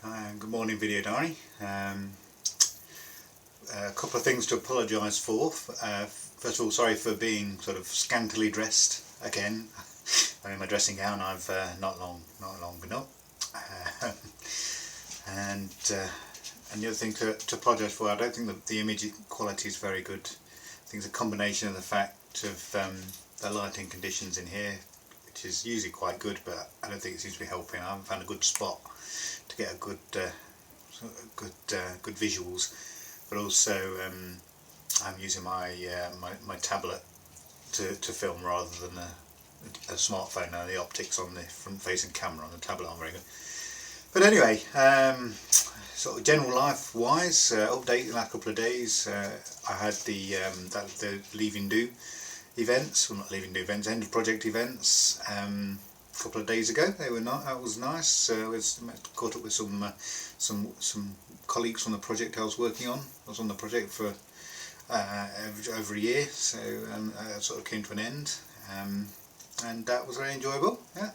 Good morning, Video Diary. A couple of things to apologise for. First of all, sorry for being sort of scantily dressed again. I'm in my dressing gown. I've not long been up. And the other thing to apologise for, I don't think the image quality is very good. I think it's a combination of the fact of the lighting conditions in here, which is usually quite good, but I don't think it seems to be helping. I haven't found a good spot to get a good visuals, but also I'm using my tablet to film rather than a smartphone. Now the optics on the front-facing camera on the tablet aren't very good. But anyway, sort of general life-wise, update the last couple of days. I had the Leaving Do events, well not Leaving Do events, End of Project events. A couple of days ago. They were not. That was nice. I was caught up with some colleagues from the project I was working on. I was on the project for over a year, so it sort of came to an end, and that was very enjoyable. Yeah.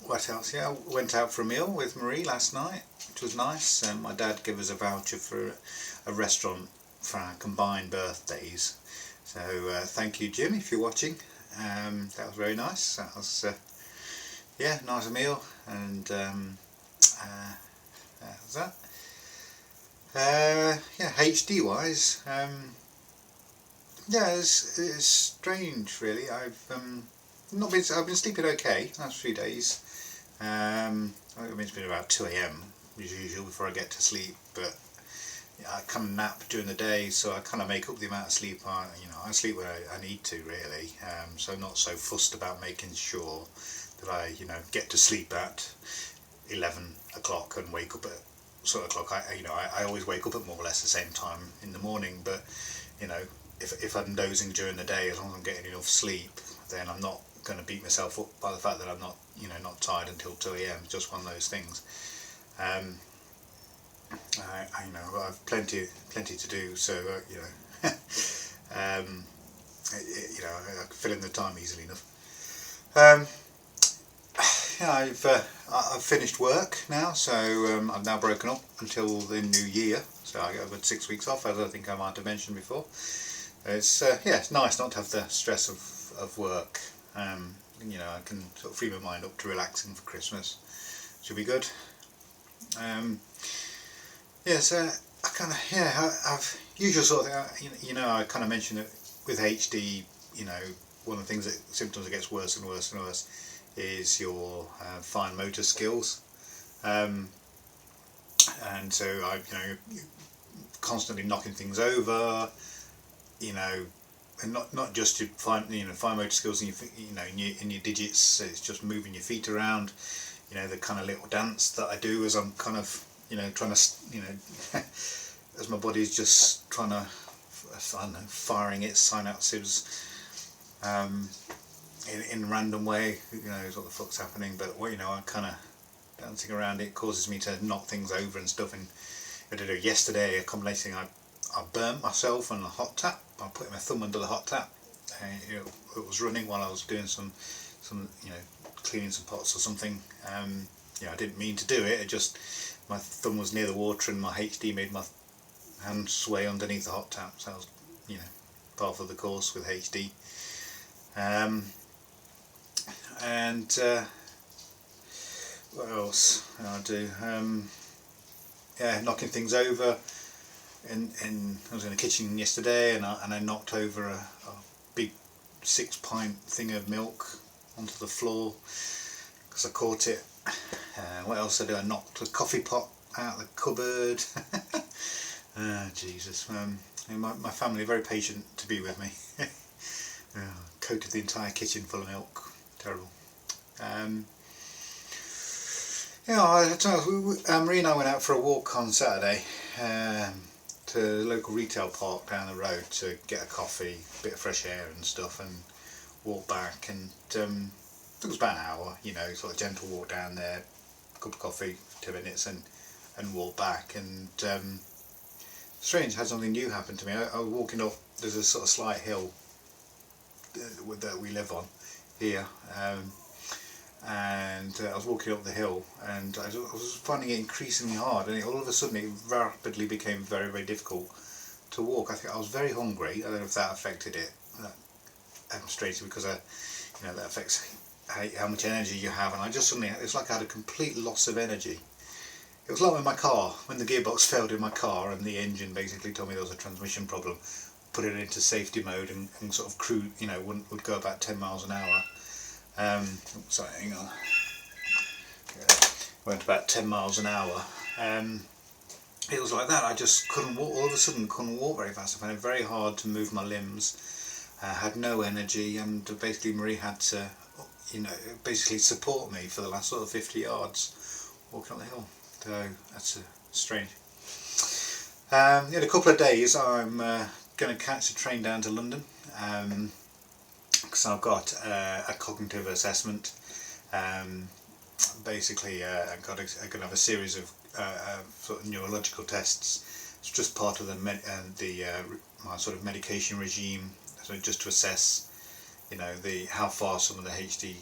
What else? Yeah, I went out for a meal with Marie last night, which was nice. My dad gave us a voucher for a restaurant for our combined birthdays. So thank you, Jim, if you're watching. That was very nice. That was yeah, nice meal, and that was that. Yeah, HD wise, yeah, it's strange really. I've been sleeping okay last few days. I mean, it's been about 2 AM as usual before I get to sleep, but yeah, I kind of nap during the day, so I kind of make up the amount of sleep I sleep when I need to really. So I'm not so fussed about making sure that I get to sleep at 11 o'clock and wake up at sort of o'clock. I always wake up at more or less the same time in the morning, but if I'm dozing during the day, as long as I'm getting enough sleep, then I'm not going to beat myself up by the fact that I'm not not tired until 2 AM. It's just one of those things. I've plenty to do, so I can fill in the time easily enough. Yeah, I've finished work now, so I've now broken up until the new year. So I got 6 weeks off, as I think I might have mentioned before. It's it's nice not to have the stress of work. I can sort of free my mind up to relaxing for Christmas. Should be good. So I kind of I've usual sort of thing. I kind of mentioned that with HD. One of the things that symptoms that gets worse and worse and worse is your fine motor skills, and so you're constantly knocking things over. And not just your fine motor skills in your digits. It's just moving your feet around. The kind of little dance that I do as I'm kind of trying to as my body's just trying to firing its synapses in a random way. Who knows what the fuck's happening? But I'm kind of dancing around. It causes me to knock things over and stuff. And I did it yesterday. A combination thing. I burnt myself on a hot tap. I put my thumb under the hot tap. It was running while I was doing some cleaning some pots or something. I didn't mean to do it. It just my thumb was near the water and my HD made my hand sway underneath the hot tap. So I was part of the course with HD. And what else I do? Knocking things over. And I was in the kitchen yesterday, and I knocked over a big 6-pint thing of milk onto the floor because I caught it. What else I do? I knocked a coffee pot out of the cupboard. Jesus. My family are very patient to be with me. Coated the entire kitchen full of milk. Terrible. Marie and I went out for a walk on Saturday to the local retail park down the road to get a coffee, a bit of fresh air and stuff, and walk back. And it was about an hour, sort of gentle walk down there, cup of coffee, 2 minutes, and walk back. And strange, had something new happen to me. I was walking up. There's a sort of slight hill that we live on here, and I was walking up the hill, and I was finding it increasingly hard, and all of a sudden it rapidly became very, very difficult to walk. I think I was very hungry. I don't know if that affected it. Straight because that affects how much energy you have, and I just suddenly, it's like I had a complete loss of energy. It was like when the gearbox failed in my car and the engine basically told me there was a transmission problem, put it into safety mode and sort of cruise, would go about 10 miles an hour. Sorry, hang on. Went about 10 miles an hour. It was like that. I just couldn't walk. All of a sudden, couldn't walk very fast. I found it very hard to move my limbs. Had no energy, and basically Marie had to, basically support me for the last sort of 50 yards walking up the hill. So that's strange. In a couple of days, I'm going to catch a train down to London, because I've got a cognitive assessment. Basically, I'm going to have a series of sort of neurological tests. It's just part of my sort of medication regime. So just to assess, how far some of the HD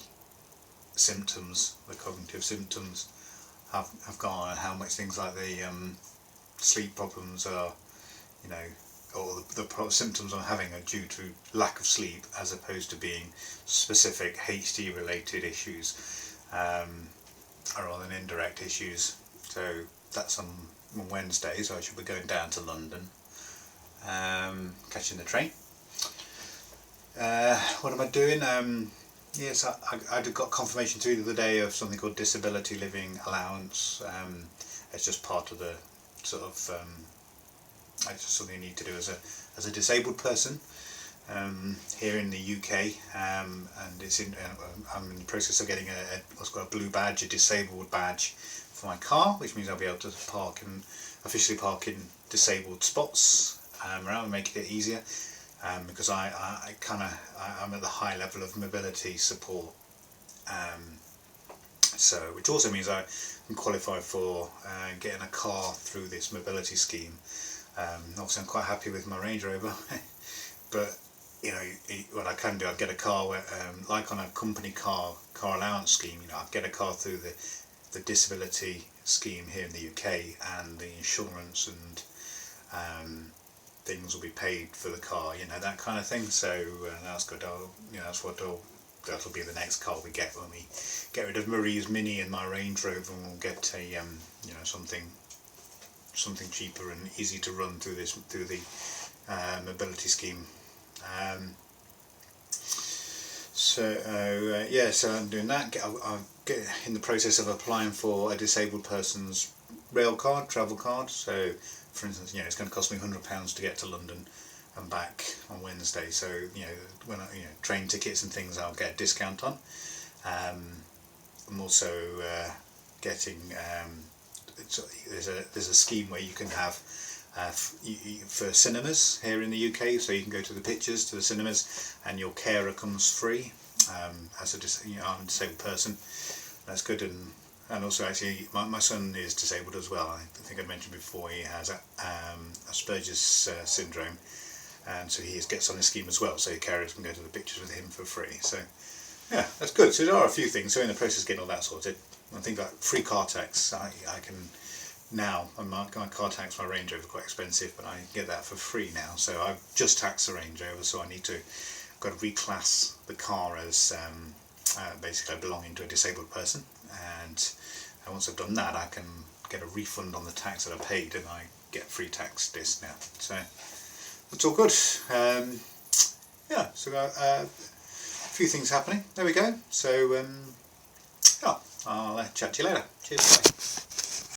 symptoms, the cognitive symptoms, have gone, and how much things like the sleep problems are, or the symptoms I'm having are due to lack of sleep, as opposed to being specific HD related issues, rather than indirect issues. So that's on Wednesday, so I should be going down to London, catching the train. What am I doing? Yes, I got confirmation through the other day of something called disability living allowance. It's just part of the sort of it's just something you need to do as a disabled person here in the UK, and it's I'm in the process of getting what's called a blue badge, a disabled badge for my car, which means I'll be able to officially park in disabled spots around, making it easier. Because I'm at the high level of mobility support, so which also means I can qualify for getting a car through this mobility scheme. Obviously, I'm quite happy with my Range Rover, but what I can do, I'd get a car where, like on a company car allowance scheme. I'd get a car through the disability scheme here in the UK, and the insurance and things will be paid for the car, that kind of thing. So that's good. That'll be the next car we get when we get rid of Marie's Mini and my Range Rover, and we'll get a something cheaper and easy to run through the mobility scheme. So I'm doing that. I'll get in the process of applying for a disabled person's rail card, travel card. So, for instance, it's going to cost me £100 to get to London and back on Wednesday. So, when train tickets and things, I'll get a discount on. I'm also getting there's a scheme where you can have for cinemas here in the UK. So you can go to the pictures to the cinemas, and your carer comes free as I'm a disabled person. That's good. And also, actually, my son is disabled as well. I think I mentioned before, he has Asperger's syndrome, and so he gets on the scheme as well, so carers can go to the pictures with him for free. So yeah, that's good. So there are a few things. So in the process of getting all that sorted, I think like free car tax, I can now, my car tax, my Range Rover, quite expensive, but I can get that for free now. So I've just taxed the Range Rover, so I need to got to reclass the car as basically belonging to a disabled person, and once I've done that, I can get a refund on the tax that I paid, and I get free tax this now. So that's all good. So a few things happening. There we go. So yeah, I'll chat to you later. Cheers. Bye.